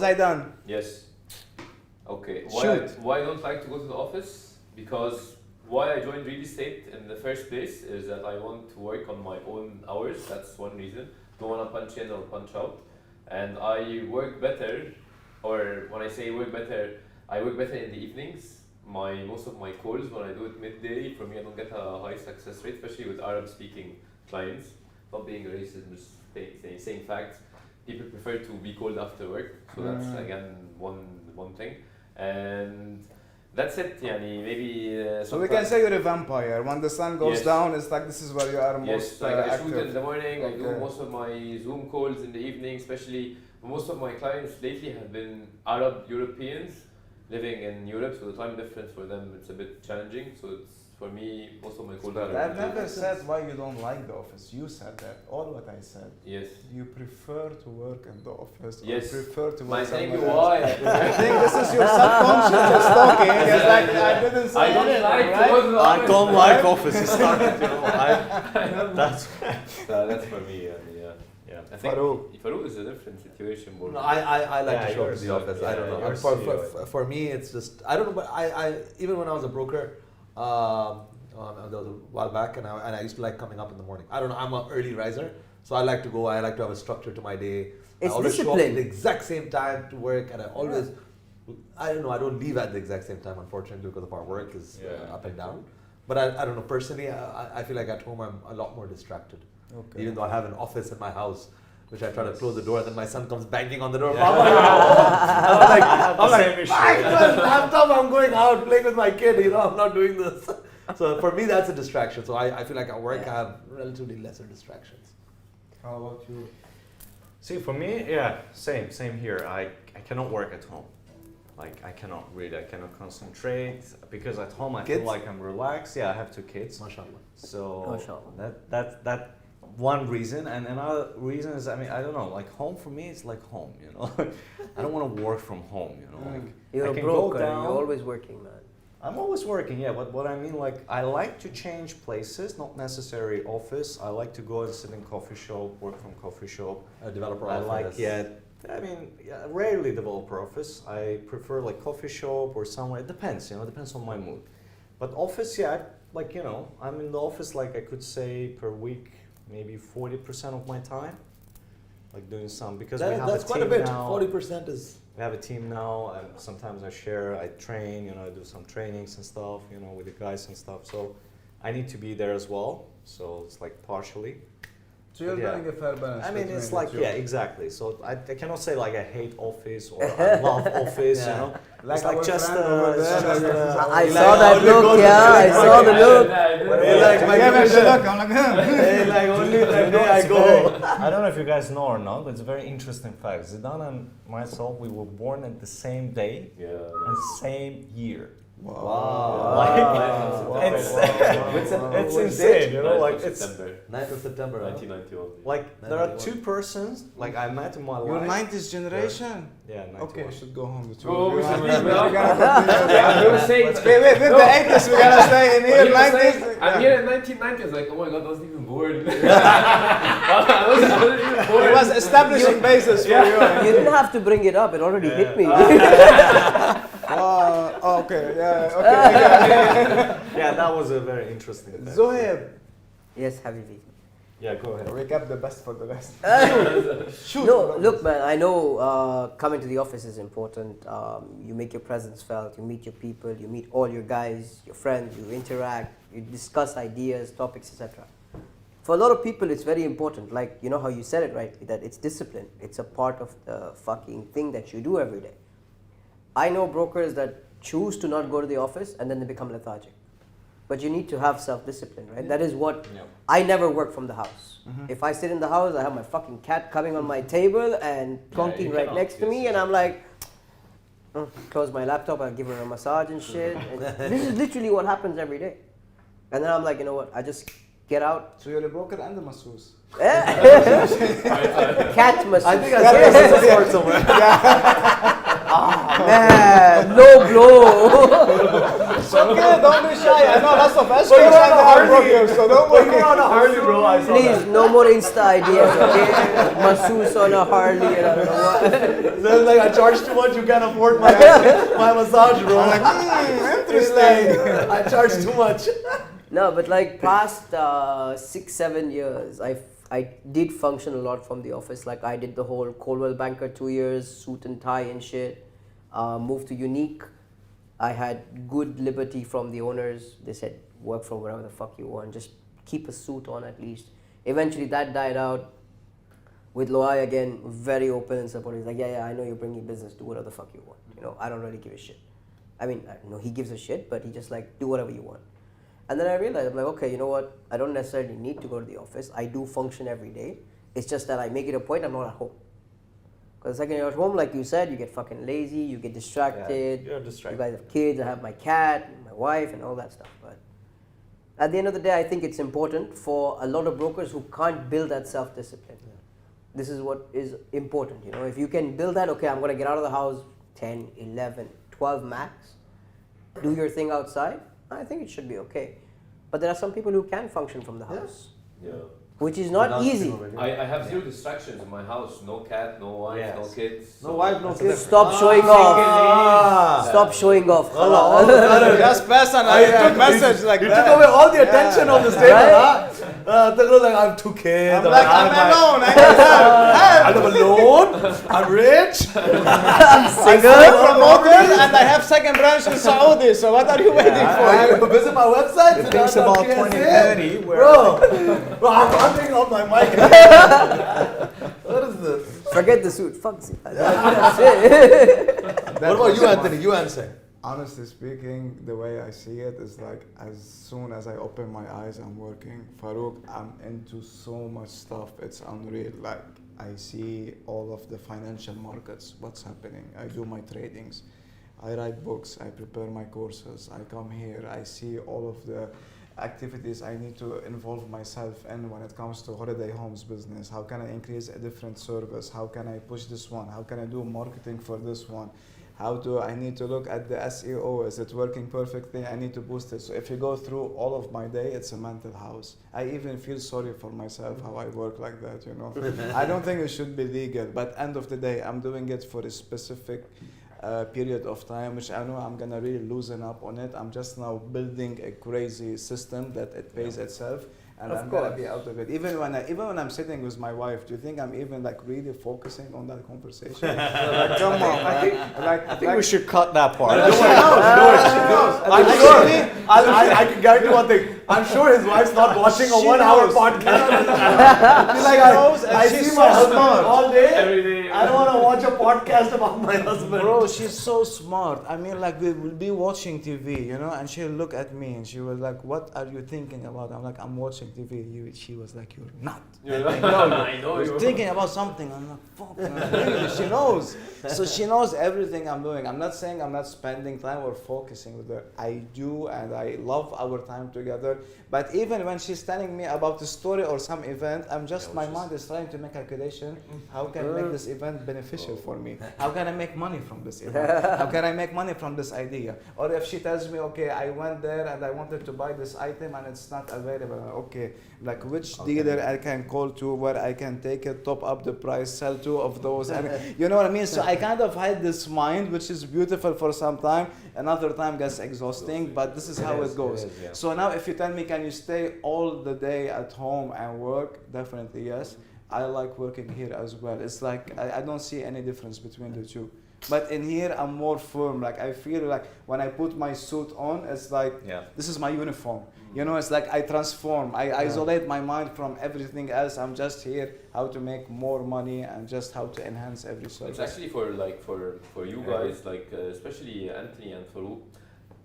Zaidan. Yes. Okay. Shoot. Why I don't like to go to the office? Because why I joined real estate in the first place is that I want to work on my own hours. That's one reason. Don't want to punch in or punch out. And I work better, or when I say work better, I work better in the evenings. Most of my calls, when I do it midday, for me I don't get a high success rate, especially with Arab speaking clients. Not being racist, just saying facts. People prefer to be called after work, so that's again one thing. And that's it, yani, maybe... So we can say you're a vampire. When the sun goes down, it's like this is where you are most yes, like I shoot active. in the morning, I do most of my Zoom calls in the evening, especially most of my clients lately have been Arab Europeans living in Europe, so the time difference for them it's a bit challenging. So it's, for me, most of my calls are... I've never said why you don't like the office. You said that. All what I said. Yes. You prefer to work in the office. Yes. Or prefer to work My thank you somewhere why. else. I think this is your subconscious just talking. It's like I didn't say I don't anything, like right? to go to the office. I don't like office. It started, you know. That's for me, yeah. I think Farouk is a different situation. No, I like to show up you're in the CEO, office. yeah, I don't know. you're For me, it's just I don't know. But I even when I was a broker, there was a while back, and I used to like coming up in the morning. I don't know. I'm an early riser, so I like to go. I like to have a structure to my day. It's I always discipline. show up at the exact same time to work, and I always. I don't know. I don't leave at the exact same time, unfortunately, because of our work is up and down. But I don't know. Personally, I feel like at home I'm a lot more distracted. Okay. Even though I have an office in my house, which I try to close the door, and then my son comes banging on the door. Yeah. Mama, you're home. I'm like, same issue. back to the laptop, I'm going out playing with my kid. You know, I'm not doing this. So for me, that's a distraction. So I feel like at work I have relatively lesser distractions. How about you? See, for me, same here. I cannot work at home. Like I cannot read, I cannot concentrate because at home I feel like I'm relaxed. Yeah, I have 2 kids. MashaAllah. So MashaAllah. that one reason, and another reason is, I mean, I don't know, like home for me it's like home, you know. I don't want to work from home, you know. Like You're I a can broker, go down. you're always working, man. I'm always working, yeah, but what I mean, like, I like to change places, not necessarily office. I like to go and sit in coffee shop, work from coffee shop. A developer I office. Rarely developer office. I prefer like coffee shop or somewhere. It depends, you know, it depends on my mood. But office, like, you know, I'm in the office, like I could say per week, maybe 40% of my time, like doing some, because we have that's a quite a team bit. now. 40% is. We have a team now, and sometimes I share, I train, you know, I do some trainings and stuff, you know, with the guys and stuff. So I need to be there as well. So it's like partially. So you're doing a fair balance. I mean, between it's the like, two. exactly. So I cannot say like I hate office or I love office, you know. Like it's like our just, friend over it's there, just, like- I saw that look, I saw the look. like only that day I go. I don't know if you guys know or not, but it's a very interesting fact. Zidane and myself, we were born at the same day and same year. It's insane, you know, like it's 9th of September. 1991. like there are 2 persons like I met in my Your life. 90s generation? Yeah, 91. Okay, I should go home with you. Oh, we should We're leave now. gonna continue. Yeah, he was saying. Wait, with the 80s, we're gonna stay in What here. he was 90s. saying, I'm here in 1990. I was like, oh my god, I wasn't even born. I wasn't even born. It was establishing basis for you. You didn't have to bring it up, it already hit me. Okay, okay. Yeah, that was a very interesting thing. Zohaib, Yes, Habibi. Yeah, go ahead. we kept the best for the best. Shoot. No, look, man, I know coming to the office is important. You make your presence felt, you meet your people, you meet all your guys, your friends, you interact, you discuss ideas, topics, etc. For a lot of people, it's very important. Like, you know how you said it rightly, that it's discipline. It's a part of the fucking thing that you do every day. I know brokers that choose to not go to the office and then they become lethargic. But you need to have self-discipline, right? That is what I never work from the house. If I sit in the house, I have my fucking cat coming on my table and plonking right next to me, and I'm like, close my laptop, I'll give her a massage and shit. And this is literally what happens every day. And then I'm like, you know what? I just get out. So you're a broker and a masseuse. Cat masseuse. I think I saw this word somewhere. Man, no blow. It's okay, don't be shy. I know lots of But escorts you're on and a they have Harley. brokers, so don't But worry. you're on a Harley, bro. I saw Please, no more Insta ideas, okay? Masseuse on a Harley and I don't know what. Then like I charge too much, you can't afford my massage, bro. I'm like, interesting. I charge too much. No, but like past 6-7 years, I did function a lot from the office. Like I did the whole Coldwell Banker 2 years, suit and tie and shit. Moved to Unique. I had good liberty from the owners. They said work from wherever the fuck you want. Just keep a suit on at least. Eventually that died out. With Loai again, very open and supportive. He's like, yeah, I know you're bringing business. Do whatever the fuck you want. You know, I don't really give a shit. I mean, I know he gives a shit, but he just like do whatever you want. And then I realized, I'm like, okay, you know what? I don't necessarily need to go to the office. I do function every day. It's just that I make it a point I'm not at home. Because the second you're at home, like you said, you get fucking lazy, you get distracted. You're You distracted. guys have kids, I have my cat, my wife, and all that stuff. But at the end of the day, I think it's important for a lot of brokers who can't build that self-discipline. This is what is important, you know. If you can build that, okay, I'm going to get out of the house 10, 11, 12 max, do your thing outside, I think it should be okay. But there are some people who can function from the house, Yeah. which is not easy. I have zero distractions in my house. No cat, no wife, Yes. no kids. No wife, no kids. Stop showing off. Stop showing off. Just pass and I took message like You that. took away all the attention on the table, Right? huh? Look like I have 2 kids. I'm like, I'm alone. I need help. I'm alone. I'm rich. I'm single. promoted and I have second branch in Saudi. So what are you waiting for? I visit my website. It thinks about 2030 where- Bro, I'm hunting on my mic. What is this? Forget the suit. Fuck it. That's it. What about you, Anthony? You answer. Honestly speaking, the way I see it is like as soon as I open my eyes, I'm working. Farouk, I'm into so much stuff. It's unreal. Like I see all of the financial markets, what's happening. I do my tradings. I write books. I prepare my courses. I come here. I see all of the activities I need to involve myself in when it comes to holiday homes business. How can I increase a different service? How can I push this one? How can I do marketing for this one? How do I need to look at the SEO? Is it working perfectly? I need to boost it. So if you go through all of my day, it's a mental house. I even feel sorry for myself how I work like that, you know. I don't think it should be legal, but end of the day, I'm doing it for a specific period of time, which I know I'm gonna really loosen up on it. I'm just now building a crazy system that it pays itself. And Of I'm gonna course. be out of it. Even when I'm sitting with my wife, do you think I'm even like really focusing on that conversation? Like, come on, I think we should cut that part. She knows. I'm sure. I can guarantee one thing. I'm sure his wife's not watching a She 1 hour knows. podcast. She's like, She knows and I she's see my so husband smart. all day. Every day. I don't want to watch a podcast about my husband. Bro, she's so smart. I mean, like, we will be watching TV, you know, and she'll look at me and she was like, "What are you thinking about?" I'm like, "I'm watching TV." She was like, "You're not." You're I like, know you. I know You're you. thinking about something. I'm like, "Fuck." Man. Really, she knows. So she knows everything I'm doing. I'm not saying I'm not spending time or focusing with her. I do, and I love our time together. But even when she's telling me about the story or some event, I'm just my mind is trying to make calculation. How can I make this event beneficial for me? How can I make money from this event? How can I make money from this idea? Or if she tells me, okay, I went there and I wanted to buy this item and it's not available. Okay, like which dealer I can call to where I can take it, top up the price, sell 2 of those, and you know what I mean. So I kind of had this mind, which is beautiful for some time. Another time gets exhausting, but this is how it goes. So now, if you tell me, can you stay all the day at home and work? Definitely yes. I like working here as well. It's like I don't see any difference between the two. But in here, I'm more firm. Like I feel like when I put my suit on, it's like this is my uniform. You know, it's like I transform. I isolate my mind from everything else. I'm just here how to make more money and just how to enhance every It's service. actually for you guys, like especially Anthony and Farouk.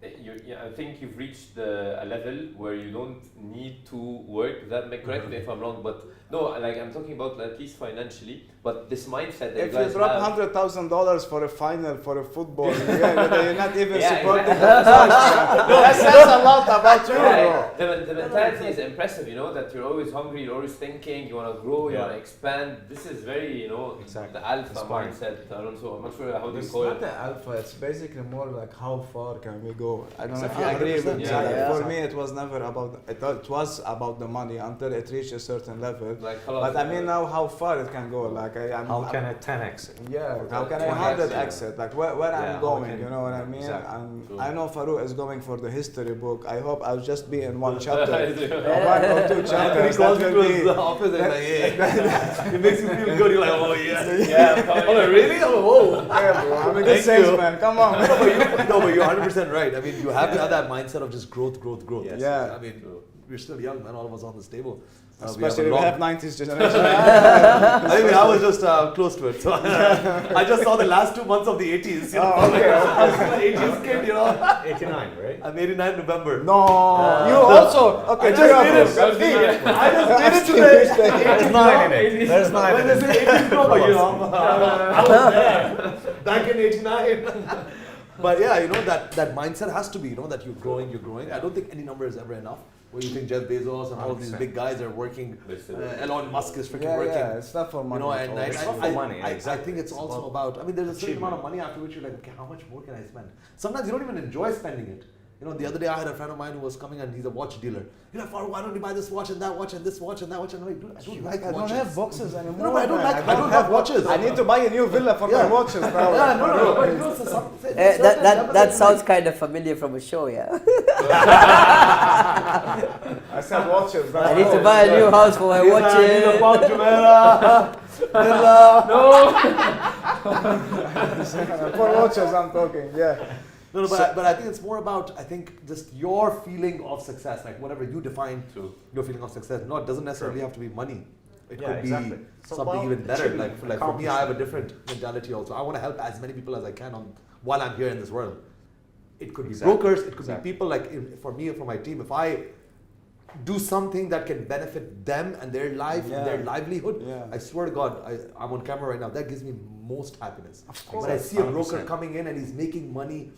I think you've reached a level where you don't need to work. Correct me if I'm wrong, but no, like I'm talking about at least financially. But this mindset that If you you guys drop have, $100,000 for a final for a football, you're not even Yeah, supporting exactly. the that says a lot about you, yeah, bro. the mentality is impressive. You know that you're always hungry, you're always thinking, you want to grow, you Yeah. want to expand. This is very, Exactly. the alpha Inspiring. mindset. I don't know. I'm not sure how do you It's call not it. the alpha, it's basically more like how far can we go. I don't know if Exactly. you agree with 100%. me. Yeah, Like, yeah. for me, it was never about, it was about the money until it reached a certain level. Like, But I mean now how far it can go. Like How can it 10x it? Yeah, how can I 20x, 100 yeah. exit? Like where Yeah, I'm how going, can- you know what I mean? Exactly. And True. I know Farouk is going for the history book. I hope I'll just be in one chapter. Yeah. One or two After he chapters. calls That you will to be, the office and like, yeah. It makes you feel good. You're like, oh yeah. Yeah, Oh really? Oh whoa. yeah, bro. I'm a good Thank you. salesman. Come on. No, but you're 100% right. I mean, you have to have that mindset of just growth. Yes. Yeah. I mean, we're still young, man. All of us on this table. Especially we we have have 90s generation. I mean, I was just close to it. So I just saw the last 2 months of the 80s. You know? Oh, okay. I was an 80s kid, you know. 89, right? I'm 89 November. No, you also. Okay, I just made it. That's I just made it today. There's 9 in it. There's 9 When in they it. say 80s, no, but you know, I was there back in 89. But yeah, you know, that mindset has to be, you know, that you're growing. I don't think any number is ever enough. Where you think Jeff Bezos and all of these 100%. big guys are working, Listen. Elon Musk is freaking Yeah, working. yeah, it's not for You money. know, at and all. It's not for money, I exactly. think it's It's also about, I mean, there's a certain amount of money after which you're like, okay, how much more can I spend? Sometimes you don't even enjoy spending it. You know, the other day I had a friend of mine who was coming and he's a watch dealer. You're like, why don't you buy this watch and that watch and this watch and that watch? And I'm like, dude, I don't like I don't watches. have boxes anymore. No, but I don't man. like, I don't have watches. I need to buy a new villa for Yeah. my watches, bro. Yeah, no, but you know, so some, That sounds kind of familiar from a show, yeah. I said watches. I need to buy a new house for my I need a watches. Bob Jumeirah villa. For watches, I'm talking. Yeah. No, but I think it's more about, I think, just your feeling of success, like whatever you define True. your feeling of success. No, it doesn't necessarily have to be money. It Yeah, could exactly. be So, something well, even better. achievement, Like for me, I have a different mentality also. I want to help as many people as I can while I'm here in this world. It could be Exactly. brokers, it could Exactly. be people like for me or for my team. If I do something that can benefit them and their life, Yeah. their livelihood, Yeah. I swear to God, I'm on camera right now. That gives me most happiness. course. When I see a broker 100%. coming in and he's making money.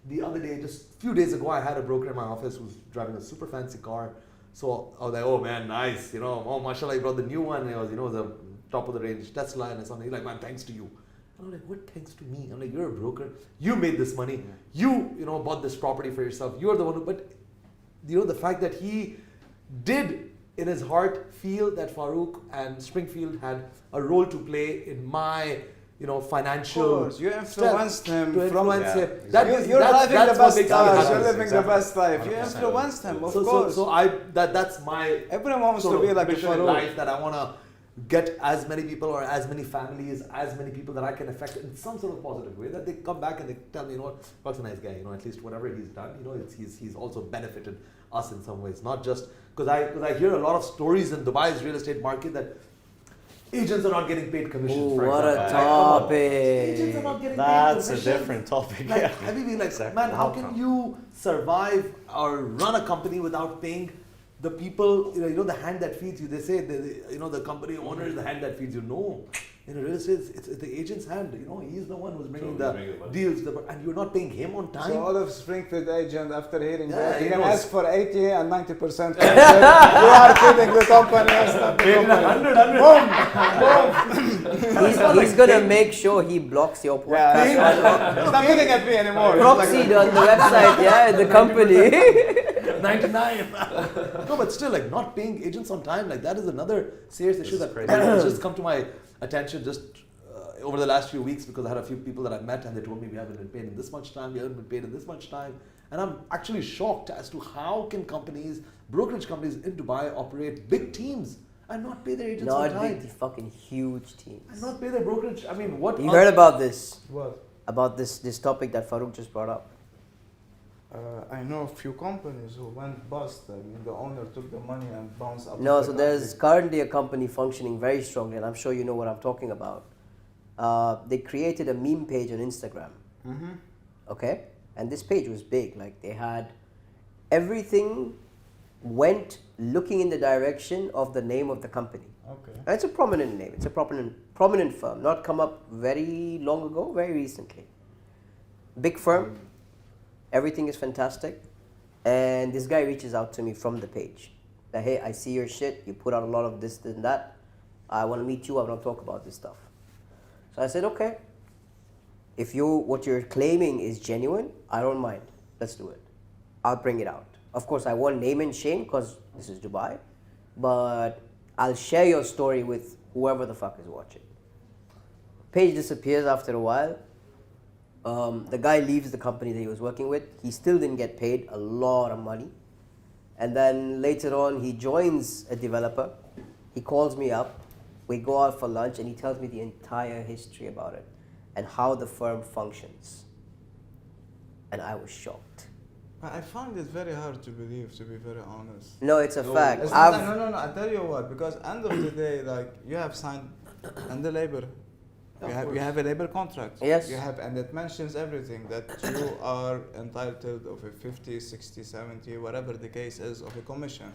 The other day, just a few days ago, I had a broker in my office who was driving a super fancy car. So I was like, oh man, nice. You know, oh mashallah, he brought the new one. It was, you know, the top of the range Tesla and something. He's like, man, thanks to you. I'm like, what thanks to me? I'm like, you're a broker. You made this money. You know, bought this property for yourself. You're the one who, but you know, the fact that he did in his heart feel that Farouk and Springfield had a role to play in my, you know, financial. You influenced him to from influence him. Yeah, That You're is- living that's the what best makes me life. happy. You're living the Exactly. best life. You 100%. influenced him, of So course. that's my Everyone wants sort to be of like a mission in Farouk. life, that I want to get as many people or as many families, as many people that I can affect in some sort of positive way, that they come back and they tell me, you know what, Farouk's a nice guy, you know, at least whatever he's done, you know, he's also benefited us in some ways, not just because I hear a lot of stories in Dubai's real estate market that agents are not getting paid commissions. Ooh, for what a example. Like, come on. topic. Agents are not getting That's paid a commissions. different topic. Like, Yeah. Habibi, like, Exactly. man, how How can come? you survive or run a company without paying the people, you know, the hand that feeds you? They say, you know, the company owner is the hand that feeds you. No. In real estate, it's the agent's hand. You know, he's the one who's bringing True, the he's bringing the money. deals, and you're not paying him on time. So all of Springfield agent, after hearing Yeah, that, he he can knows. ask for 80 and 90%. You are kidding the company. That's not the company. He's gonna make sure he blocks your podcast. Yeah, he's not looking at me anymore. He's Proxied on the website, yeah, the company. 99. No, but still, like, not paying agents on time, like, that is another serious issue is that crazy. has just come to my attention just over the last few weeks, because I had a few people that I met and they told me we haven't been paid in this much time, we haven't been paid in this much time. And I'm actually shocked as to how can companies, brokerage companies in Dubai operate big teams and not pay their agents on Not time. big, the fucking huge teams. And not pay their brokerage. I mean, what? You heard about this? What? About this topic that Farouk just brought up? I know a few companies who went bust. I mean, the owner took the money and bounced out. No, of so the there's country. currently a company functioning very strongly, and I'm sure you know what I'm talking about. They created a meme page on Instagram, Mhm. okay? And this page was big. Like they had everything went looking in the direction of the name of the company. Okay. And it's a prominent name. It's a prominent firm. Not come up very long ago, very recently. Big firm. Everything is fantastic. And this guy reaches out to me from the page. That, hey, I see your shit. You put out a lot of this and that. I want to meet you. I want to talk about this stuff. So I said, okay. If what you're claiming is genuine, I don't mind. Let's do it. I'll bring it out. Of course, I won't name and shame because this is Dubai. But I'll share your story with whoever the fuck is watching. Page disappears after a while. The guy leaves the company that he was working with. He still didn't get paid a lot of money. And then later on, he joins a developer. He calls me up. We go out for lunch and he tells me the entire history about it and how the firm functions. And I was shocked. I find it very hard to believe, to be very honest. No, it's a fact. It's not, no, I tell you what, because end of the day, like you have signed under labor. You have a labor contract. Yes. You have, and it mentions everything that you are entitled of a 50, 60, 70, whatever the case is, of a commission.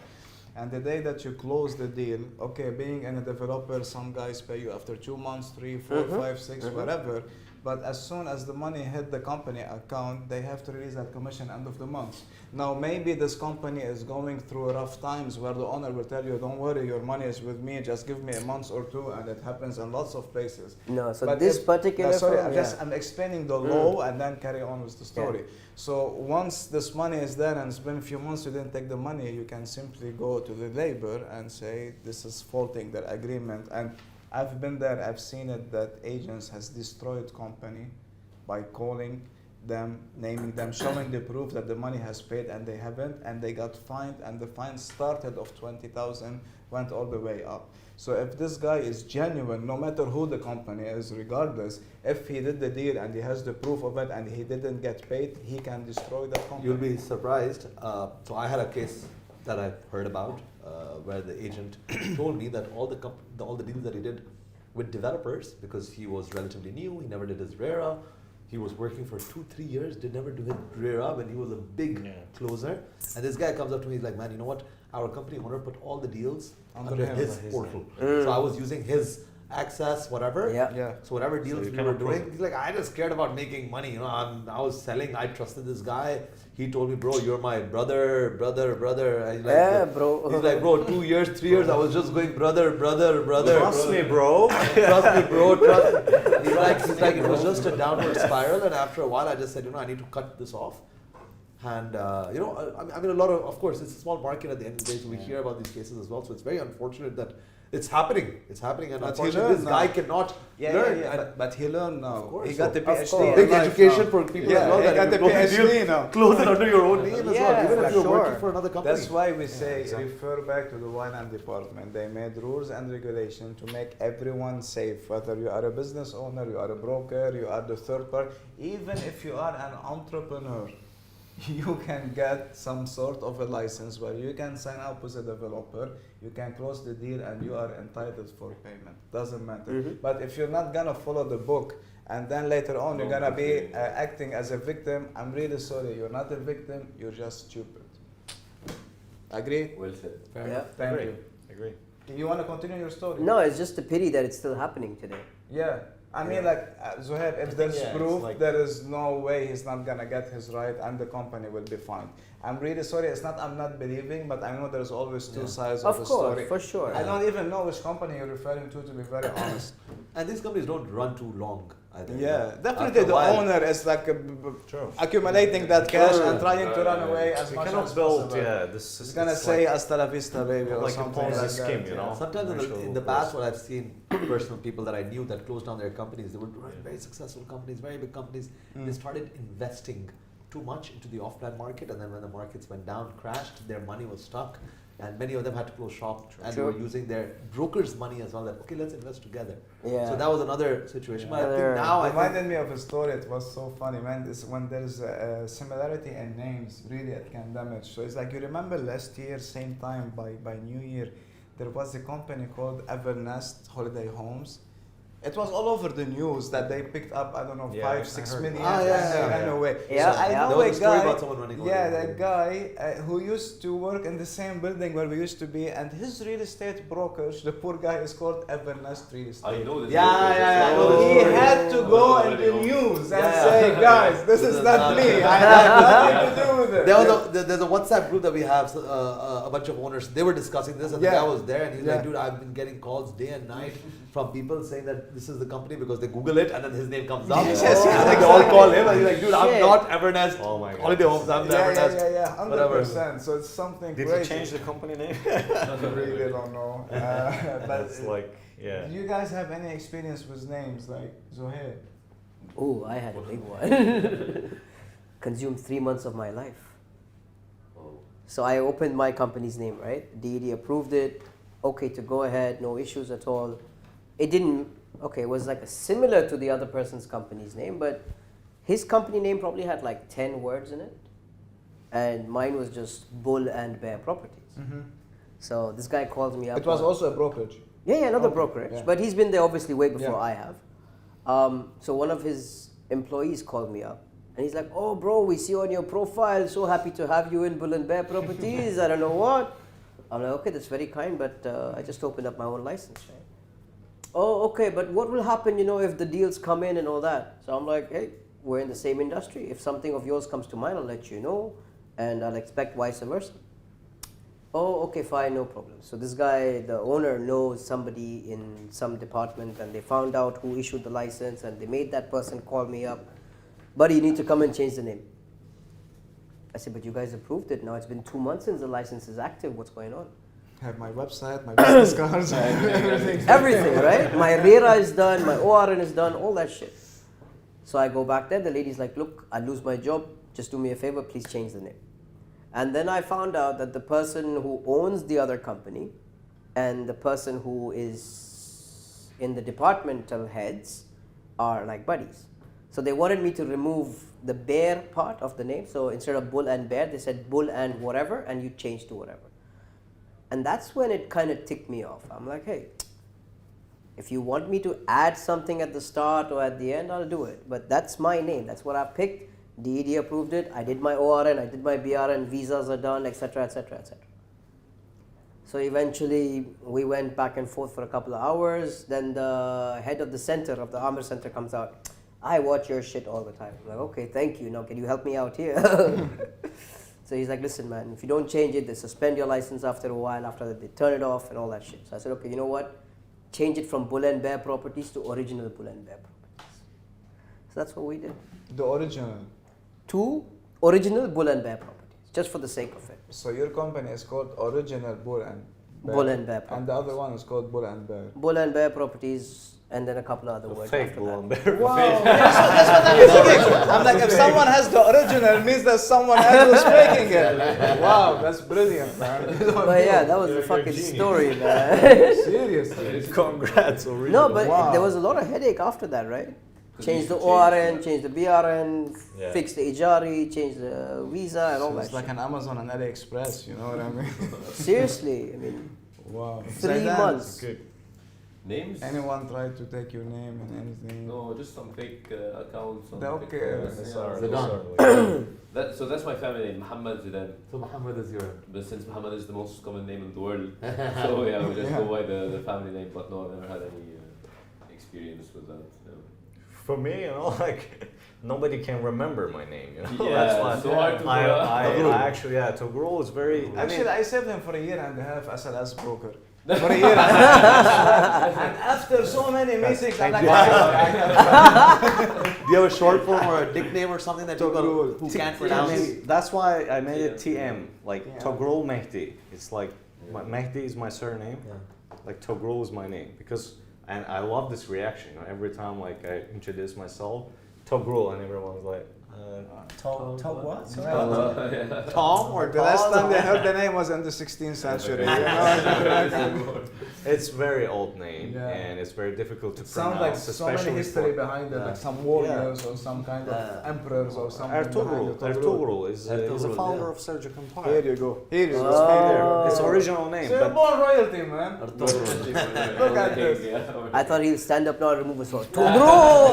And the day that you close the deal, okay, being a developer, some guys pay you after 2 months, 3, 4, 5, 6, whatever. But as soon as the money hit the company account, they have to release that commission end of the month. Now, maybe this company is going through rough times where the owner will tell you, don't worry, your money is with me, just give me a month or two, and it happens in lots of places. No, so But this if- particular sorry, firm, I'm explaining the law and then carry on with the story. So once this money is there and it's been a few months you didn't take the money, you can simply go to the labor and say this is faulting their agreement. And I've been there, I've seen it that agents has destroyed company by calling them, naming them, showing the proof that the money has paid and they haven't, and they got fined, and the fine started of 20,000, went all the way up. So if this guy is genuine, no matter who the company is, regardless, if he did the deal and he has the proof of it and he didn't get paid, he can destroy that company. You'll be surprised. So I had a case that I've heard about where the agent told me that all the deals that he did with developers, because he was relatively new, he never did his RERA, he was working for 2-3 years, did never do his RERA when he was a big closer. And this guy comes up to me, he's like, man, you know what? Our company owner put all the deals under his portal. So I was using his access, whatever. Yeah. So whatever deals we were doing, he's like, I just cared about making money. You know, I was selling. I trusted this guy. He told me, bro, you're my brother. And he's like, Yeah, bro. He's like, bro, 2 years, 3 years, I was just going, brother. Trust me, bro. Trust me, bro. Trust me. He's like, it was just a downward spiral. And after a while, I just said, you know, I need to cut this off. And you know, I mean, a lot of course, it's a small market at the end of the day, so we hear about these cases as well. So it's very unfortunate that it's happening. It's happening, and But he unfortunately, this learned guy now. cannot Yeah, learn. yeah, And but he learned now. Of course, He got the of PhD. course. in big life education now. for people Yeah, as well. he that got if the you close PhD deal, now. close it under your own name as well, Yeah, even if you're sure. working for another company. That's why we say refer back to the wine department. They made rules and regulation to make everyone safe. Whether you are a business owner, you are a broker, you are the third party, even if you are an entrepreneur, you can get some sort of a license where you can sign up with a developer, you can close the deal, and you are entitled for payment. Doesn't matter. But if you're not gonna follow the book, and then later on you're gonna be acting as a victim, I'm really sorry. You're not a victim. You're just stupid. Agree? Well said. Yeah. Thank Agree. you. Agree. You want to continue your story? No, it's just a pity that it's still happening today. Yeah. I mean, like, Zuhair, if there's yeah, it's proof, like- there is no way he's not gonna get his right and the company will be fine. I'm really sorry, it's not I'm not believing, but I know there's always two sides of Of the course, story. for sure. I don't even know which company you're referring to be very honest. And these companies don't run too long either. Yeah, definitely After a the while. owner is like True. accumulating that cash and trying to run Yeah. away as You much cannot as build, possible. yeah, this He's is gonna it's say like, hasta la vista, baby, or like a something Ponzi like scheme, that. you know? Sometimes Eventually in the will past, close. what I've seen personal people that I knew that closed down their companies, they were very successful companies, very big companies. They started investing too much into the off-plan market, and then when the markets went down, crashed, their money was stuck, and many of them had to close shop, and they were using their broker's money as well. That okay, let's invest together. Yeah. So that was another situation. But I Another- think now I Reminded think me of a story. It was so funny, man. This when there's a similarity in names, really it can damage. So it's like you remember last year, same time by New Year, there was a company called Evernest Holiday Homes. It was all over the news that they picked up, I don't know, Yeah, I 5-6 heard million, about and that. they Yeah, ran yeah. away. Yeah, So I yeah. know There was a a story guy. about someone running away. Yeah, that guy who used to work in the same building where we used to be, and his real estate brokerage, the poor guy, is called Evernest Real Estate. I know this. Yeah, story. yeah, yeah, I know this He story. had to go in the news and say, guys, this is not me. I have nothing to do with it. There's a WhatsApp group that we have, a bunch of owners. They were discussing this, and the Yeah. guy was there, and he's like, Yeah. "Dude, I've been getting calls day and night from people saying that this is the company because they Google it, and then his name comes up. Yes, yes, And they all call him, and he's like, "Dude, I'm Shit. not Evernest Oh my God. Holiday Homes. I'm the Evernest." Yeah, 100%. So it's something Did crazy. you change the company name? I really don't know. But That's like, yeah. do you guys have any experience with names like Zohair? Oh, I had a big one. Consumed 3 months of my life. Oh. So I opened my company's name, right? DED approved it. Okay to go ahead, no issues at all. It didn't, okay, it was like similar to the other person's company's name, but his company name probably had like 10 words in it. And mine was just Bull and Bear Properties. So this guy called me up. It was on- also a brokerage. yeah, another Okay, brokerage. yeah. But he's been there obviously way before Yeah. I have. So one of his employees called me up. And he's like, "Oh, bro, we see on your profile, so happy to have you in Bull and Bear Properties. I don't know what." I'm like, "Okay, that's very kind, but I just opened up my own license, right?" "Oh, okay, but what will happen, if the deals come in and all that?" So I'm like, "Hey, we're in the same industry. If something of yours comes to mind, I'll let you know, and I'll expect vice versa." "Oh, okay, fine, no problem." So this guy, the owner, knows somebody in some department, and they found out who issued the license, and they made that person call me up. "Buddy, you need to come and change the name." I said, "But you guys approved it. Now it's been 2 months since the license is active. What's going on?" Have my website, my business cards, everything. Everything, right? My RERA is done, my ORN is done, all that shit. So I go back there. The lady's like, "Look, I lose my job. Just do me a favor. Please change the name." And then I found out that the person who owns the other company and the person who is in the departmental heads are like buddies. So they wanted me to remove the bear part of the name. So instead of Bull and Bear, they said Bull and whatever, and you change to whatever. And that's when it kind of ticked me off. I'm like, hey, if you want me to add something at the start or at the end, I'll do it. But that's my name. That's what I picked. DED approved it. I did my ORN, I did my BRN, visas are done, etc., etc., etc. So eventually, we went back and forth for a couple of hours. Then the head of the center, of the Amr Center, comes out. "I watch your shit all the time." I'm like, "Okay, thank you. Now, can you help me out here?" So he's like, "Listen, man, if you don't change it, they suspend your license after a while. After that, they turn it off and all that shit." So I said, "Okay, you know what? Change it from Bull and Bear Properties to original Bull and Bear Properties." So that's what we did. The original. To original Bull and Bear Properties, just for the sake of it. So your company is called Original Bull and Bear. Bull and Bear And Properties. the other one is called Bull and Bear. Bull and Bear Properties, and then a couple of other The words fake after Bull that. and Bear. Wow. I'm like, if someone has the original, it means that someone else is faking it. Wow, that's brilliant, man. But yeah, that was the You're fucking genius. story, man. Seriously. Congrats, original. No, but Wow. there was a lot of headache after that, right? 'Cause Change you the should ORN, change, change the BRN, Yeah. fix the Ijari, change the visa and all So that it's like shit. an Amazon and AliExpress, you know what I mean? Seriously, I mean, Wow. 3 Zaidan, months. Good. Names? Anyone tried to take your name and anything? No, just some fake accounts. On Okay. TikTok. Sorry, Zidane. sorry. So that's my family name, Muhammad Zidane. So Muhammad is your. But since Muhammad is the most common name in the world, so yeah, we just go by the family name. But no, I've never had any experience with that. No. For me, like nobody can remember my name. Yeah, That's why so hard to I actually, Togrul is very. Actually, I saved him for a year and a half as a last broker. For a year and a half. And after so many meetings, I'm like, Do you have a short form or a nickname or something that people Togrul. who can't pronounce? That's why I made it TM, like Yeah. Togrul Mehdi. It's like Mehdi is my surname, Yeah. like Togrul is my name because, and I love this reaction. Every time like I introduce myself, Togrul, and everyone's like, Tog what? Tom or The last time they heard the name was in the 16th century. You know? It's very old name, Yeah. and it's very difficult to It sounds like pronounce. so many history behind it, like some warriors Yeah. or some kind of emperors or something. Ertugrul. behind it. Ertugrul is he's a Ertugrul, founder yeah. of Seljuk Here Empire. you go. Here you So go. it's Stay there. Oh. It's original name, So you're but born royalty, man. Look at this. I thought he'll stand up now and remove a sword. Togrul!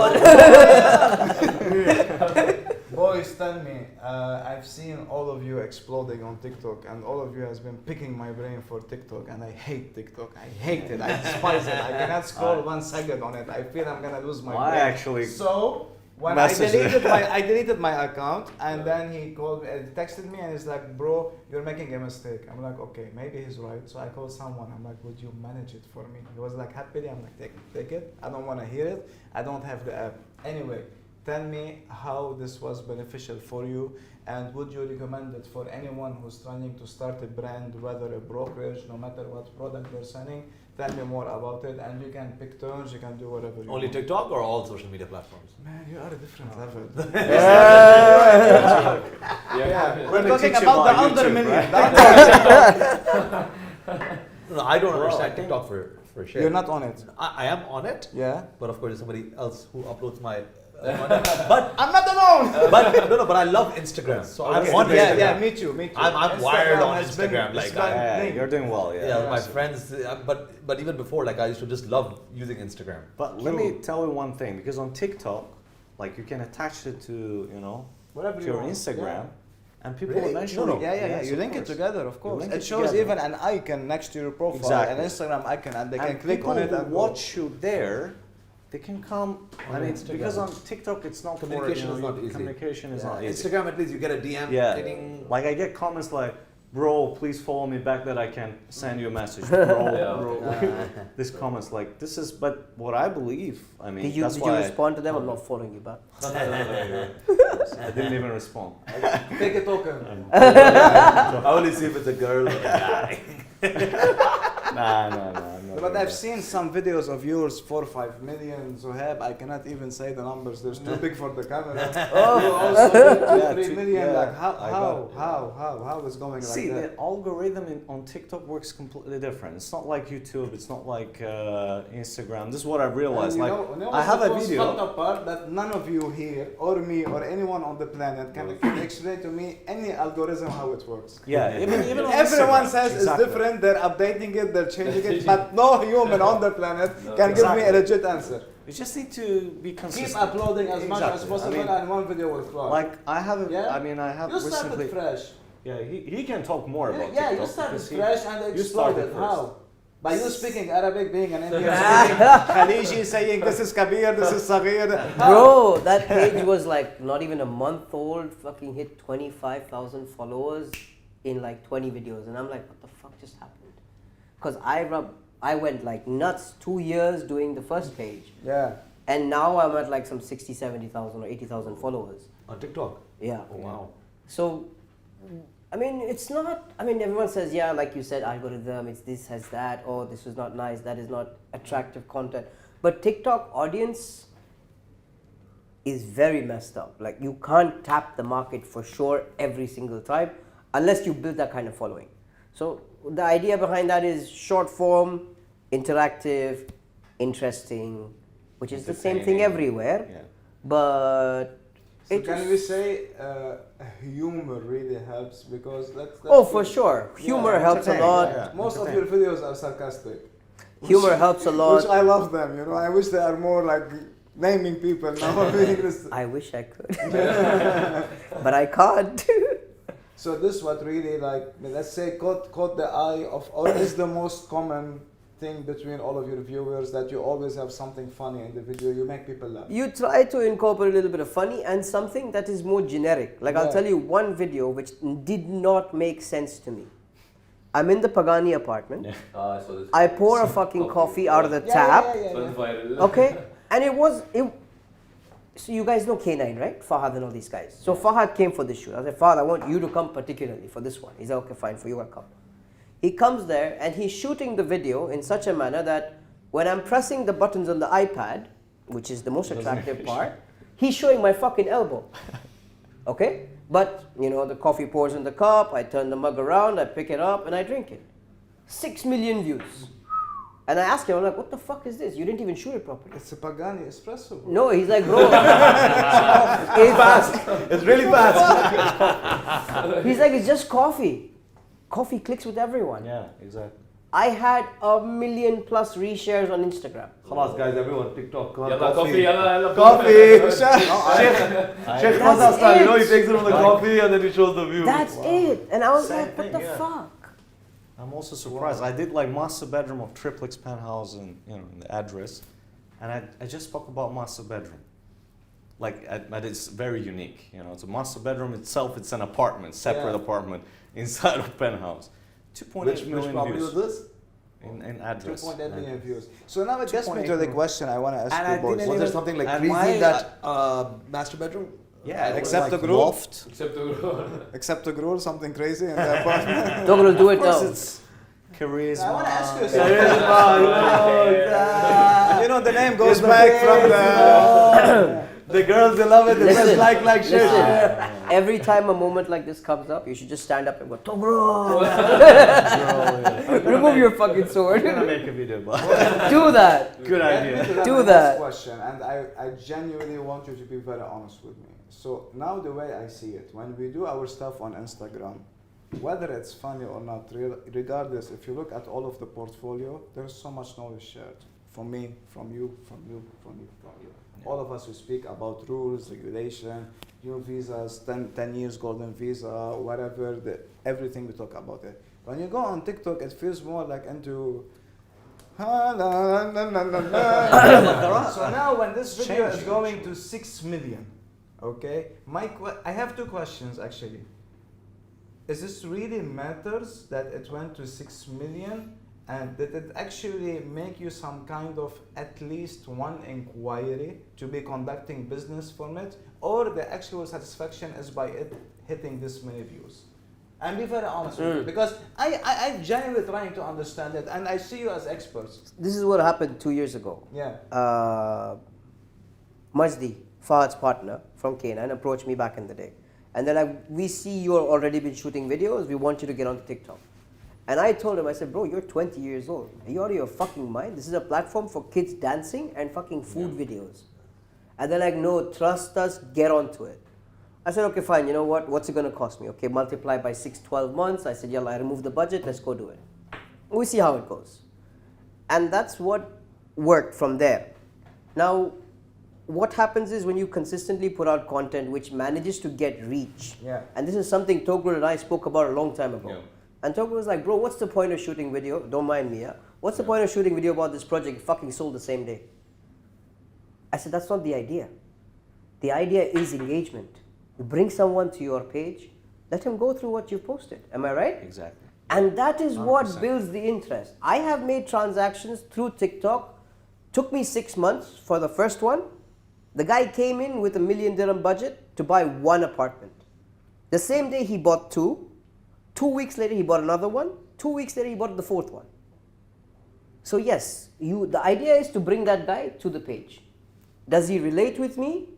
Boys, tell me, I've seen all of you exploding on TikTok, and all of you has been picking my brain for TikTok, and I hate TikTok. I hate it. I despise it. I cannot scroll 1 second on it. I feel I'm gonna lose my I brain. actually So when messaged I deleted my account, and then he called, texted me, and he's like, "Bro, you're making a mistake." I'm like, "Okay, maybe he's right." So I called someone. I'm like, "Would you manage it for me?" He was like, "Happily." I'm like, "Take it. I don't want to hear it. I don't have the app." Anyway, tell me how this was beneficial for you, and would you recommend it for anyone who's trying to start a brand, whether a brokerage, no matter what product they're selling? Tell me more about it, and you can pick turns, you can do whatever you Only want. TikTok or all social media platforms? Man, you are a different level. Yeah. We're me talking teach you about the about under YouTube, million. No, I don't Bro, understand I think- TikTok for shit. You're not on it. I am on it, Yeah. but of course there's somebody else who uploads my. I'm not alone. But I love Instagram. So I'm Okay. on Yeah, Instagram. yeah, me too, me too. I'm wired on has been- Instagram, it's like, been yeah, thing. you're doing well. Yeah, Yeah. my friends. But even before, like I used to just love using Instagram. But let me tell you one thing, because on TikTok, like you can attach it to Whatever to you your want. Instagram, and people Really? eventually. No, no. Yeah, Yes, you of link it course. together, of course. link It it shows together. even an icon next to your profile, Exactly. an Instagram icon, and they And can click people on it who and watch you there, they can come. On I mean, Instagram. because on TikTok it's not Communication more, is not easy. Communication is Yeah. not easy. Instagram, at least you get a DM. Yeah. Getting, Like I get comments like, "Bro, please follow me back that I can send you a message." Bro, Yeah. bro. This comments like this is, but what I believe, I mean, Did you, that's did why you respond to them? I'm not following you back. I didn't even respond. take a token. I only see if it's a girl or a guy. Nah. But I've seen some videos of yours, 4 or 5 million, Zohab. I cannot even say the numbers, they're too big for the camera. You also did 2, Yeah, 3 two- million. yeah, Like, I got it, how is going See, like that? the algorithm on TikTok works completely different. It's not like YouTube. It's not like Instagram. This is what I realized. And Like, you know I have a what's video. fucked up part that none of you here, or me, or anyone on the planet can explain to me any algorithm how it works. Yeah, even on Everyone Instagram. says Exactly. it's different, they're updating it, they're changing it, but no human on the planet No. can give me a Exactly. legit answer. You just need to be Keep consistent. uploading as much as Exactly. possible, I mean, and one video will fly. Like I have, Yeah? I mean, I have you started recently. fresh. Yeah, he can talk more about Yeah, TikTok you started because he- fresh and you started exploded. first. How? By you speaking Arabic, being an Indian, speaking Khaliji, saying this is Kabir, this is Saghir. Bro, that page was like not even a month old, fucking hit 25,000 followers in like 20 videos. And I'm like, what the fuck just happened? Because I went like nuts 2 years doing the first page. Yeah. And now I'm at like some 60, 70,000 or 80,000 followers. On TikTok. Yeah. Oh wow. So, I mean, it's not, I mean, everyone says, yeah, like you said, algorithm, it's this, has that, oh, this is not nice, that is not attractive content. But TikTok audience is very messed up. Like, you can't tap the market for sure every single time unless you build that kind of following. So, the idea behind that is short form, interactive, interesting, which is the same thing Entertaining. everywhere. Yeah. So But it can just- we say humor really helps because that's Oh, for sure. Humor helps a entertaining, lot. yeah. Most of your videos are sarcastic. Humor helps a Which lot. I love them, you know. I wish they are more like naming people now. I wish I could, but I can't. So this what really like, let's say caught the eye of, or is the most common thing between all of your viewers that you always have something funny in the video, you make people laugh. You try to incorporate a little bit of funny and something that is more generic. Like I'll Yeah. tell you one video which did not make sense to me. I'm in the Pagani apartment. I saw this. I pour a fucking coffee out of the tap. It went viral. Okay, and it. So you guys know K9, right? Fahad and all these guys. So Fahad came for this shoot. I said, Fahad, I want you to come particularly for this one. He said, okay, fine, for you I'll come. He comes there and he's shooting the video in such a manner that when I'm pressing the buttons on the iPad, which is the most attractive part, he's showing my fucking elbow. Okay? But, you know, the coffee pours in the cup, I turn the mug around, I pick it up, and I drink it. 6 million views. And I asked him, I'm like, what the fuck is this? You didn't even shoot it properly. It's a Pagani espresso. Bro. No, he's like, bro. it's Fast. It's really fast. He's like, it's just coffee. Coffee clicks with everyone. Yeah, exactly. I had 1 million plus reshares on Instagram. Khalas, guys, everyone, TikTok, come on, Yalla, coffee, yalla, Coffee! Sheikh That's Khazar style, you know, he it. takes it from the coffee and then he shows the view. That's it. And I was Same like, what thing, the yeah. fuck? I'm also surprised. I did like master bedroom of triplex penthouse in in the address, and I just spoke about master bedroom. Like, but it's very unique. You know, it's a master bedroom itself. It's an apartment, separate apartment inside of penthouse. 2.8 Which million property views was this? in address. 2.8 million views. So now it gets me 2.8 to the million. question I want to ask And you I both. didn't Was there even- something like and crazy my- in that master bedroom? Yeah, Or except like the groove. Loft, Except the except the grill, something crazy in the apartment. Toggle, do it Of course, now. it's charisma. I want to ask you a You know, the name goes It's back from The girls, they love it. They Listen, just like shit. Listen, every time a moment like this comes up, you should just stand up and go, Togro! Remove your fucking sword. I'm gonna make a video about it. Do that. Good idea. Do my that. next question, and I genuinely want you to be very honest with me. So now the way I see it, when we do our stuff on Instagram, whether it's funny or not, regardless, if you look at all of the portfolio, there's so much knowledge shared. From me, from you, from you, from you, from you. All of us who speak about rules, regulation, new visas, 10 years golden visa, whatever, everything we talk about it. When you go on TikTok, it feels more like into so now when this video is going to 6 million, okay, I have two questions actually. Is this really matters that it went to 6 million, and did it actually make you some kind of at least one inquiry to be conducting business from it, or the actual satisfaction is by it hitting this many views? And be very honest with you, because I'm genuinely trying to understand it, and I see you as experts. This is what happened 2 years ago. Yeah. Majdi, Fahad's partner from K9, approached me back in the day. And they're like, we see you're already been shooting videos, we want you to get on TikTok. And I told him, I said, bro, you're 20 years old. Are you out of your fucking mind? This is a platform for kids dancing and fucking food videos. And they're like, no, trust us, get onto it. I said, okay, fine, you know what? What's it going to cost me? Okay, multiply by 6, 12 months. I said, yalla, I removed the budget, let's go do it. We see how it goes. And that's what worked from there. Now, what happens is when you consistently put out content which manages to get reach, and this is something Toggle and I spoke about a long time ago. Yeah. And Toggle was like, bro, what's the point of shooting video? Don't mind me, yeah? What's the point of shooting video about this project? It fucking sold the same day. I said, that's not the idea. The idea is engagement. You bring someone to your page, let him go through what you posted. Am I right? Exactly. And that is 100%. what builds the interest. I have made transactions through TikTok. Took me 6 months for the first one. The guy came in with $1 million dirham budget to buy one apartment. The same day he bought 2. 2 weeks later he bought another one. 2 weeks later he bought the 4th one. So yes, the idea is to bring that guy to the page. Does he relate with me?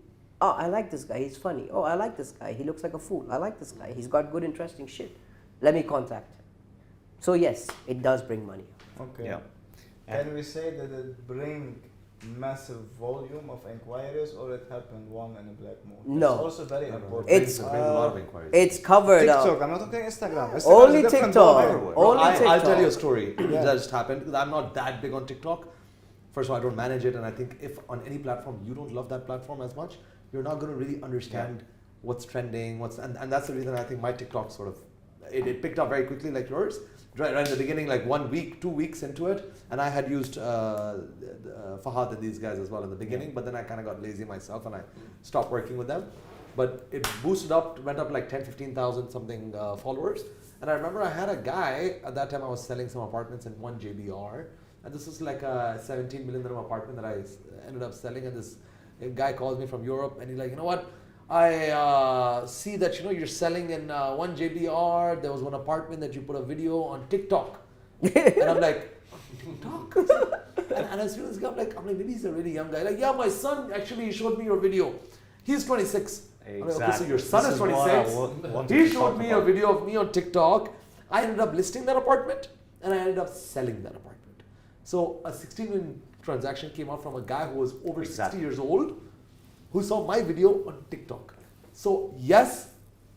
Oh, I like this guy, he's funny. Oh, I like this guy, he looks like a fool. I like this guy, he's got good interesting shit. Let me contact him. So yes, it does bring money. Okay. Yeah. Can we say that it bring massive volume of inquiries, or it happened one in a black moon? No. It's also very important. It's- It brings a lot of inquiries. It's covered TikTok, up. I'm not talking Instagram. Instagram Only is a different TikTok. ballgame. Only TikTok. I'll tell you a story that just happened. Because I'm not that big on TikTok. First of all, I don't manage it, and I think if on any platform you don't love that platform as much, you're not going to really understand what's trending, and that's the reason I think my TikTok sort of it picked up very quickly, like yours. Right in the beginning, like 1 week, 2 weeks into it, and I had used Fahad and these guys as well in the beginning, but then I kind of got lazy myself and I stopped working with them. But it boosted up, went up like 10, 15,000 something followers. And I remember I had a guy, at that time I was selling some apartments in 1 JBR, and this is like a 17 million dirham apartment that I ended up selling, and this guy calls me from Europe and he's like, you know what? I see that you're selling in 1 JBR. There was one apartment that you put a video on TikTok, and I'm like, TikTok? and I was this guy. I'm like, maybe he's a really young guy. Like, yeah, my son actually showed me your video. He's 26. Exactly. Okay, so your son This is what I 26. wanted He to showed talk me about. a video of me on TikTok. I ended up listing that apartment and I ended up selling that apartment. So a 16 million transaction came out from a guy who was over 60 Exactly. years old who saw my video on TikTok. So yes,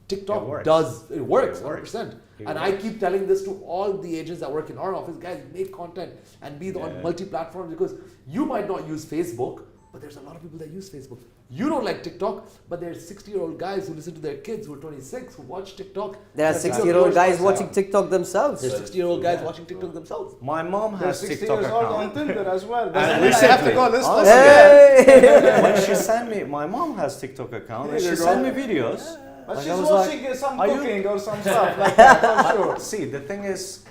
TikTok It works. does, it works, It works. 100%. It And I works. keep telling this to all the agents that work in our office, guys, make content and be on Yeah. multi-platforms because you might not use Facebook, but there's a lot of people that use Facebook. You don't like TikTok, but there's 60-year-old guys who listen to their kids who are 26 who watch TikTok. There are There's 60-year-old viewers guys on watching TikTok. TikTok themselves. There's 60-year-old guys watching TikTok themselves. My mom They're has 60 TikTok years old on account. Tinder as well. And Doesn't mean I have to recently- go list Oh, us Hey! When she sent me, my mom has TikTok account, and There she you sent go. me videos. But Like, she's I was like, watching some are you- cooking or some stuff like that, I'm sure. See, the thing is,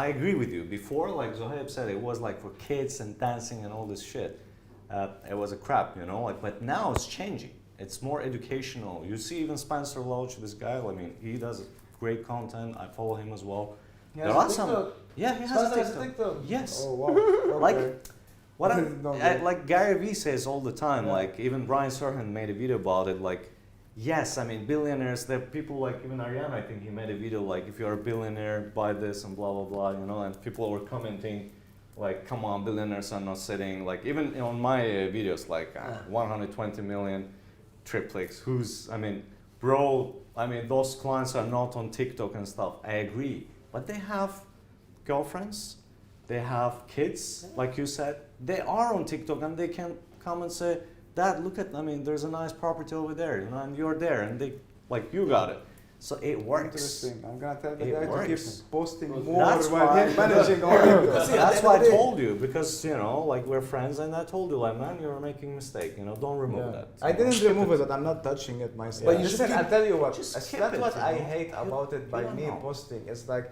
I agree with you. Before, like Zohaib said, it was like for kids and dancing and all this shit. It was a crap, you know. Like, but now it's changing. It's more educational. You see, even Spencer Loach, this guy. I mean, he does great content. I follow him as well. He There has are a some. TikTok. Yeah, he has Spencer a has TikTok. a TikTok. Yes. Oh wow. Like, Okay. what No, like Gary Vee says all the time, Yeah. like even Brian Sorhan made a video about it. Like, yes, I mean billionaires. There are people like even Ariana. I think he made a video like, if you're a billionaire, buy this and blah blah blah. You know, and people were commenting, like, come on, billionaires are not sitting. Like even on my videos, like 120 million triplets. I mean, bro. I mean, those clients are not on TikTok and stuff. I agree, but they have girlfriends. They have kids, like you said. They are on TikTok and they can come and say, Dad, look at, I mean, there's a nice property over there, you know, and you're there, and they, like, you got it. So it works. Interesting. I'm gonna tell the It guy to works. keep posting more That's while why- he's managing all of See, that's why I told you, because, you know, like, we're friends, and I told you, like, man, you're making a mistake, you know, don't remove that. I didn't remove it, but I'm not touching it myself. But you should Listen, keep- I'll tell you what. just That's keep what it, I you know. hate about it by don't me know. posting. It's like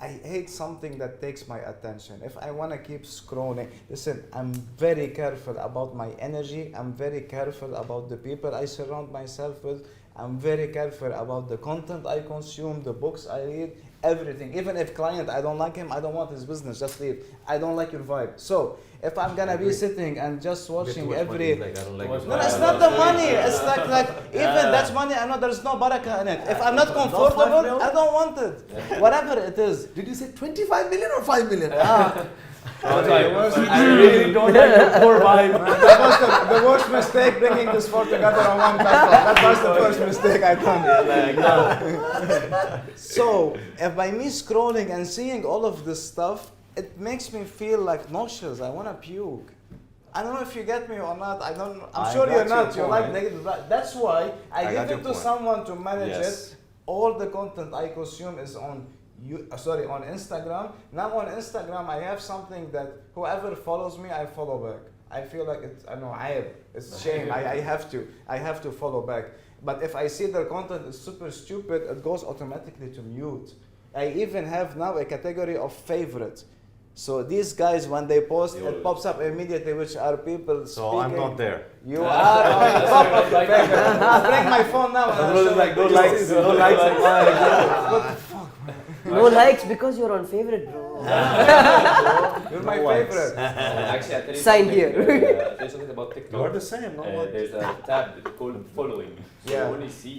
I hate something that takes my attention. If I want to keep scrolling, listen, I'm very careful about my energy. I'm very careful about the people I surround myself with. I'm very careful about the content I consume, the books I read, everything. Even if client, I don't like him, I don't want his business, just leave. I don't like your vibe. So if I'm gonna be sitting and just watching every Like, I don't like Too it. much no, it's not the money. It's like even that's money. I know there's no barakah in it. If I'm not Not comfortable, 5 mil? I don't want it. Whatever it is. Did you say 25 million or 5 million? I really don't like your poor vibe. That was the worst mistake bringing this four together on one platform. That was the first mistake I done. So if by me scrolling and seeing all of this stuff, it makes me feel like nauseous. I want to puke. I don't know if you get me or not. I'm I sure got you're your not. You like point. negative. That's why I I got give your it to point. someone to manage Yes. it. All the content I consume is on on Instagram. Now on Instagram I have something that whoever follows me, I follow back. I feel like it's it's shame. I have to follow back. But if I see their content is super stupid, it goes automatically to mute. I even have now a category of favorite. So these guys, when they post, it pops up immediately, which are people So I'm speaking. not there. You are on the top of the favorite. I'll bring my phone now. And I'll show you. no likes No likes because you're on favorite, bro. You're my No likes. favorite. Actually, I'll tell you Sign something, here. I'll tell you something about TikTok. You're the same, no like. There's a tab called following. So Yeah. you only see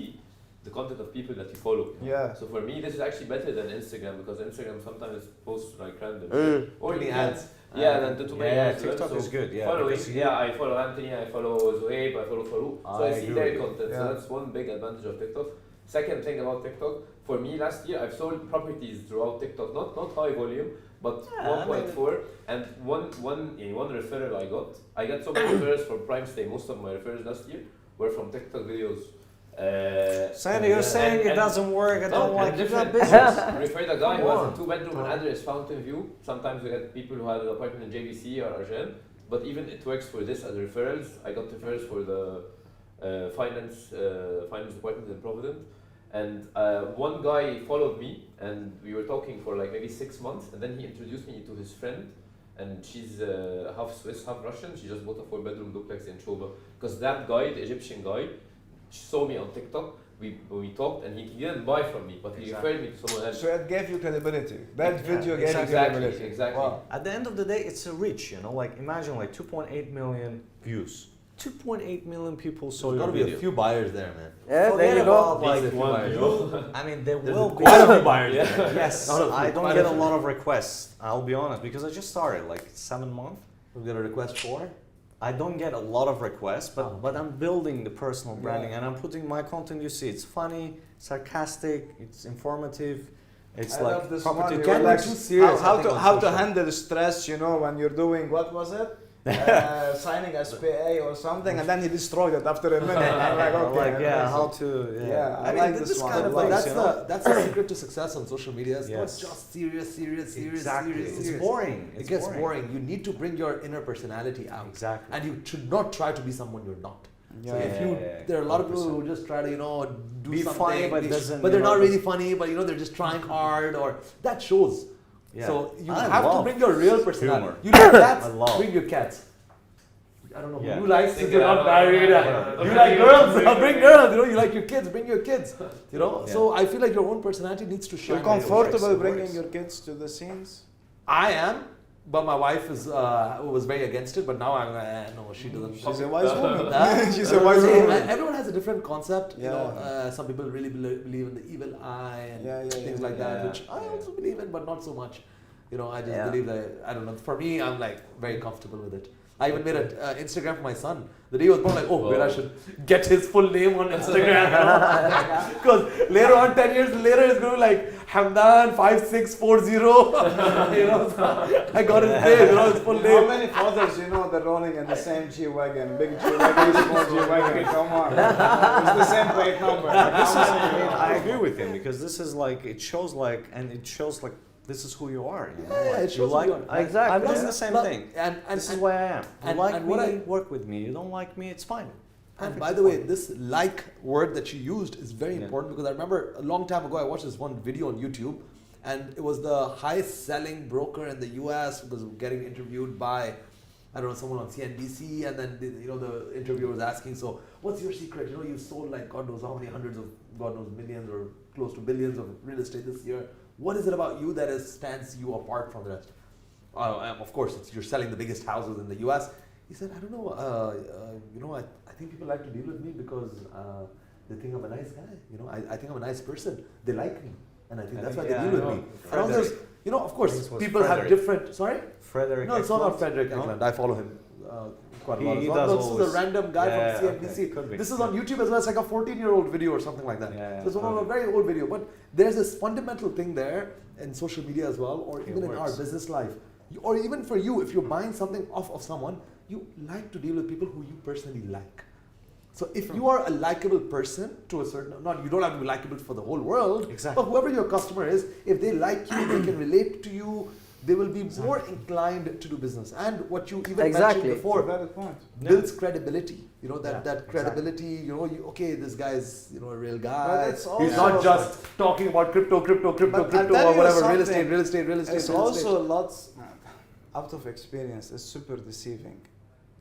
the content of people that you follow. Yeah. So for me, this is actually better than Instagram because Instagram sometimes posts like random Mm. shit. Or Many you ads. can- Yeah, then too many Yeah, ads. TikTok so is good, yeah, Following, because you- yeah, I follow Anthony, I follow Zohaib, I follow Farouk. So I I see agree their with you. content. So Yeah. that's one big advantage of TikTok. Second thing about TikTok, for me last year I've sold properties throughout TikTok, not high volume, but Yeah, 1.4. And one referral I got so many referrals from Prime Stay. Most of my referrals last year were from TikTok videos. Sandy, you're saying it doesn't work. I don't like it. different business. Referred a guy who Come has on. a 2-bedroom and address Fountain View. Sometimes we get people who had an apartment in JVC or Argel, but even it works for this as referrals. I got referrals for the finance department in Provident, and one guy followed me, and we were talking for like maybe 6 months, and then he introduced me to his friend. And she's half Swiss, half Russian. She just bought a 4-bedroom duplex in Shoba. Because that guy, the Egyptian guy, saw me on TikTok. We talked, and he didn't buy from me, but he Exactly. referred me to someone else. So it gave you credibility. That Yeah, video gave you Exactly, credibility. exactly. Wow. At the end of the day, it's a reach, you know. Like imagine like 2.8 million views. 2.8 million people So saw there's your got to be video. a few buyers there, man. Yeah, there Forget you about, go. like, There's a few one buyers. view. I mean, there There's will be. quite a few buyers Yeah. there. Yes, Not a few, I don't quite get a a few. lot of requests. I'll be honest, because I just started like 7 months. We get a request for. I don't get a lot of requests, but Oh. but I'm building the personal Yeah. branding and I'm putting my content. You see, it's funny, sarcastic, it's informative. It's I like love this proper one. to You can't were be like, too serious, I How think, to on how to social. handle stress, you know, when you're doing what was it? Signing SPA or something, and then he destroyed it after a minute. I'm like, okay, like yeah, amazing. how to Yeah, I like this one. kind I of like like this, that's the secret to success on social media. It's Yes. not just serious. exactly. Serious. It's boring. It gets boring. You need to bring your inner personality out, Exactly. and you should not try to be someone you're not. Yeah. So if Yeah, you, yeah, yeah. there are a lot of people 100%. who just try to do Be something, funny, but doesn't, but they're you know, not really doesn't- funny. But they're just trying hard, or that shows. Yeah. So you I have to love bring your real personality. humor. You like cats? I love. Bring your cats. I don't know Yeah. who likes Think if you're I not don't- married. yeah. You like girls? Bring girls. You like your kids. Bring your kids. Yeah. So I feel like your own personality needs to shine. You're very well. comfortable It bringing works. your kids to the scenes? I am, but my wife was very against it. But now I'm no, she doesn't. She's a wise woman. Huh? She's a wise See, woman. everyone has a different concept. Yeah. Some people really believe in the evil eye and Yeah, yeah, things yeah, like that, yeah. which I also believe in, but not so much. I just Yeah. believe that I don't know. For me, I'm like very comfortable with it. I even made an Instagram for my son. The day he was born, like, Wow. wait, I should get his full name on Instagram. Because later on, 10 years later, it's going to be like Hamdan 5640. So I got his name, his full How name. many fathers they're rolling in the same G-Wagon? Big G-Wagon, small G-Wagon, come on. It's the same plate number. This is, I agree with him because this is like it shows like this is who you are. You know? Yeah, like, it shows who you are. Exactly. I'm doing Yeah. the same But- thing. And This is why I am. You and- like and me, what I- work with me. You don't like me, it's fine. And by the way, this like word that you used is very Yeah. important because I remember a long time ago I watched this one video on YouTube and it was the highest selling broker in the US was getting interviewed by I don't know someone on CNBC and then the interviewer was asking, so what's your secret? You sold like God knows how many hundreds of God knows millions or close to billions of real estate this year. What is it about you that stands you apart from the rest? Of course, you're selling the biggest houses in the US. He said, I don't know, I think people like to deal with me because they think I'm a nice guy. I think I'm a nice person. They like me. And I think that's why they deal with me. And all this, of course, This was people have Frederick. different, sorry? Frederick. No, it's not Eklund? Frederick No? Eklund. I follow him quite a lot He as well. does No, this is always- a random guy Yeah, from okay, CNBC. could be. This is on YouTube as well. It's like a 14-year-old video or something like that. Yeah, So it's one of a okay. very old video. But there's this fundamental thing there in social media as well, or It even in our works. business life. Or even for you, if you're buying something off of someone, you like to deal with people who you personally like. So if you are a likable person to a certain, you don't have to be likable for the whole world, Exactly. but whoever your customer is, if they like you, they can relate to you, they will be more inclined to do business. And what you even Exactly. mentioned before, Valid point. builds credibility. That Yeah, credibility, okay, this guy's a real guy. But it's He's also- not just talking about crypto But I'll or tell you whatever, real something. estate. It's also lots out of experience. It's super deceiving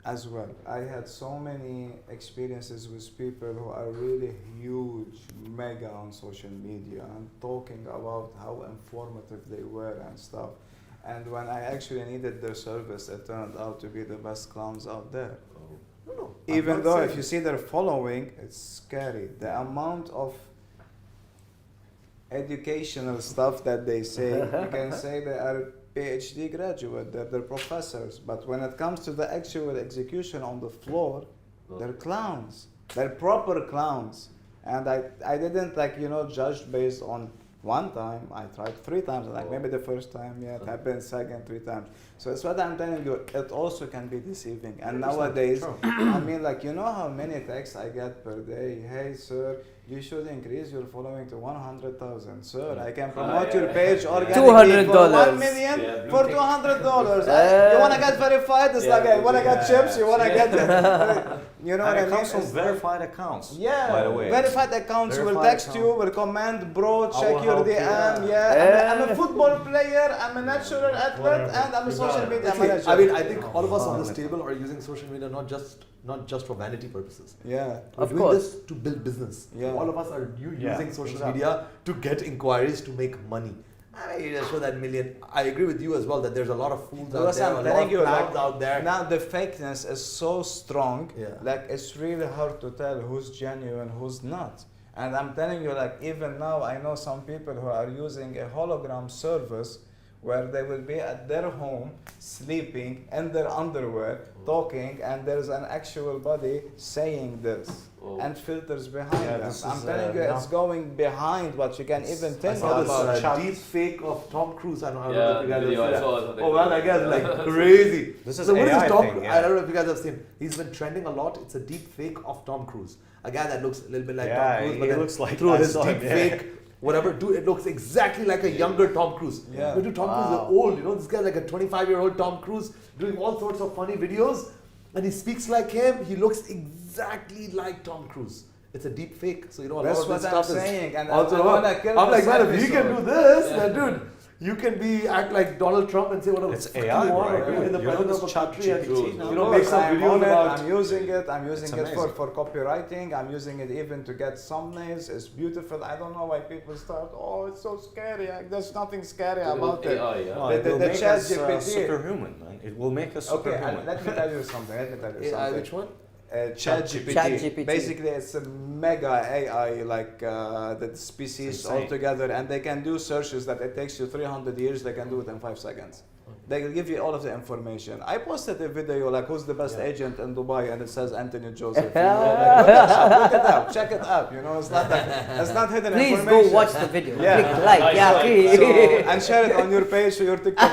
as well. I had so many experiences with people who are really huge, mega on social media and talking about how informative they were and stuff. And when I actually needed their service, it turned out to be the best clowns out there. No, Even though if you see their following, it's scary. The amount of educational stuff that they say, you can say they are PhD graduate, they're professors, but when it comes to the actual execution on the floor, they're clowns. They're proper clowns. And I didn't judge based on one time. I tried 3 times, maybe the first time, it happened, second, 3 times. So that's what I'm telling you, it also can be deceiving. And nowadays, I mean, how many texts I get per day? Hey, sir, you should increase your following to 100,000. Sir, I can promote your page organically for $200. 1 million Yeah, blue for tick. $200. You want to get verified? It's Yeah, like, you want to yeah, get chips? You want to yeah. get you know And what I it mean? comes from It's verified accounts. yeah, by the way. verified accounts will Verified text you, account. will comment, bro, I check will your help you, DM. yeah. I'm a football player, I'm a natural athlete, Whatever. and I'm a You social got it. media Okay, manager. I mean, I think all of us on this table are using social media not just for vanity purposes. yeah. We're Of doing course. this to build business. Yeah. All of us are Yeah, using social exactly. media to get inquiries to make money. I mean, you just show that million. I agree with you as well that there's a lot of fools out Because there, I'm a lot telling of you, clowns like, out there. now the fakeness is so strong, Yeah. like it's really hard to tell who's genuine, who's not. And I'm telling you, like even now, I know some people who are using a hologram service where they will be at their home, sleeping in their underwear, talking, and there's an actual body saying this. Oh. And filters behind Yeah, them. this I'm is, telling you, now- it's going behind what you can even I think saw about. this chat. deep fake of Tom Cruise. I don't know Yeah, if you guys video, I have saw seen it. that. Oh man, that guy's like crazy. This is so what is AI this Tom? thing, yeah. I don't know if you guys have seen. He's been trending a lot. It's a deep fake of Tom Cruise. A guy that looks a little bit like Yeah, Tom Cruise, but he then looks like- through I his saw deep it, yeah. fake, whatever. Dude, it looks exactly like a younger Tom Cruise. Yeah. But dude, Tom Cruise is old. You know, this guy's like a 25-year-old Tom Cruise doing all sorts of funny videos, and he speaks like him. He looks exactly like Tom Cruise. It's a deep fake, so you know a That's lot of this what I'm stuff is saying, and also I wanna kill I'm like, this man, if he can episode. do this, Yeah. then dude, you can be act like Donald Trump and say whatever It's the fuck AI, you want, right? or be the You're president this of a chat country, and GPT you now. know, make some I'm videos on it, about. I'm using it. I'm It's using it amazing. for copywriting. I'm using it even to get thumbnails. It's beautiful. I don't know why people start. Oh, it's so scary. There's nothing scary about it. AI, yeah. Well, The- it will the make chat us GPT. superhuman, man. It will make us Okay, superhuman. let me tell you something. Let me tell you AI, something. which one? ChatGPT. ChatGPT. Basically, it's a mega AI, like that species It's insane. all together, and they can do searches that it takes you 300 years. They can do it in 5 seconds. They will give you all of the information. I posted a video like who's the best agent in Dubai, and it says Anthony Joseph. You know, like, look it up, check it up. You know, it's not like, it's not hidden Please information. go watch the video. Yeah. Click like, Nice yeah, one. please. And share it on your page or your TikTok.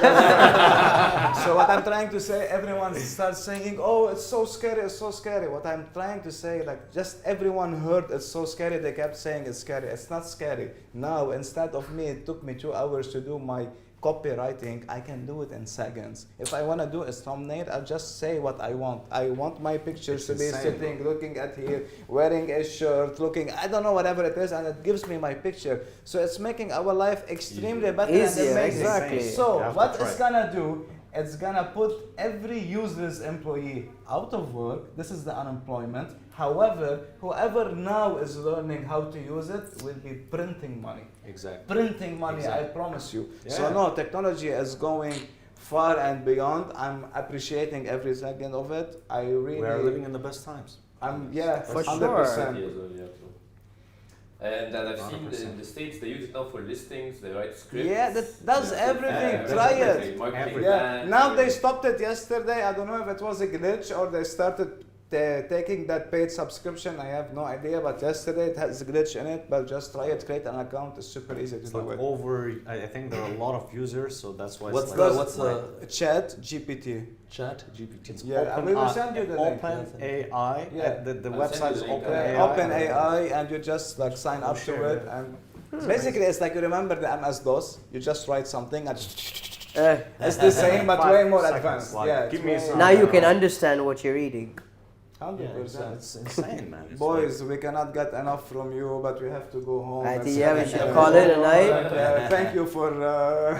So what I'm trying to say, everyone starts saying, "Oh, it's so scary, it's so scary." What I'm trying to say, like, just everyone heard it's so scary. They kept saying it's scary. It's not scary. Now, instead of me, it took me 2 hours to do my copywriting. I can do it in seconds. If I want to do a thumbnail, I'll just say what I want. I want my pictures It's to be insane, sitting, looking at here, wearing a shirt, looking, I don't know, whatever it is, and it gives me my picture. So it's making our life extremely better Easier, and amazing. exactly. You So have to what try. it's gonna do, it's gonna put every useless employee out of work. This is the unemployment. However, whoever now is learning how to use it will be printing money. Exactly. Printing money, Exactly. I promise you. Yeah. So no, technology is going far and beyond. I'm appreciating every second of it. I really, We are living in the best times. I'm yeah, For 100%. Yes, yeah, true. And I've seen in the States they use it now for listings, they write scripts. Yeah, that does Yeah. everything. Yeah, Try that's it. everything. Marketing Everything. Yeah. plans, Now they everything. stopped it yesterday. I don't know if it was a glitch or they started taking that paid subscription. I have no idea. But yesterday it has a glitch in it. But just try it. Create an account. It's super easy to It's do like it. over. I think there are a lot of users, so that's why. What's it's the like, what's the Chat GPT. chat GPT? It's Yeah, open, we will send you the link. Open AI. Yeah. The I'll website send is you the link. Open AI. Open AI, and you just like sign up to share it. it. And basically, it's like you remember the MS DOS. You just write something and Uh, it's the same, but 5 way more seconds, advanced. like, Yeah, give it's me way- some- now you can understand what you're reading. Yeah, 100%. it's insane, man. It's Boys, we cannot get enough from you, but we have to go home. I It's think, yeah, we second should day. call it a night. Thank you for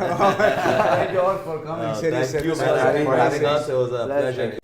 thank you all for coming. Thank Seriously, you, this man, was for amazing. having us. It was a Pleasure. pleasure.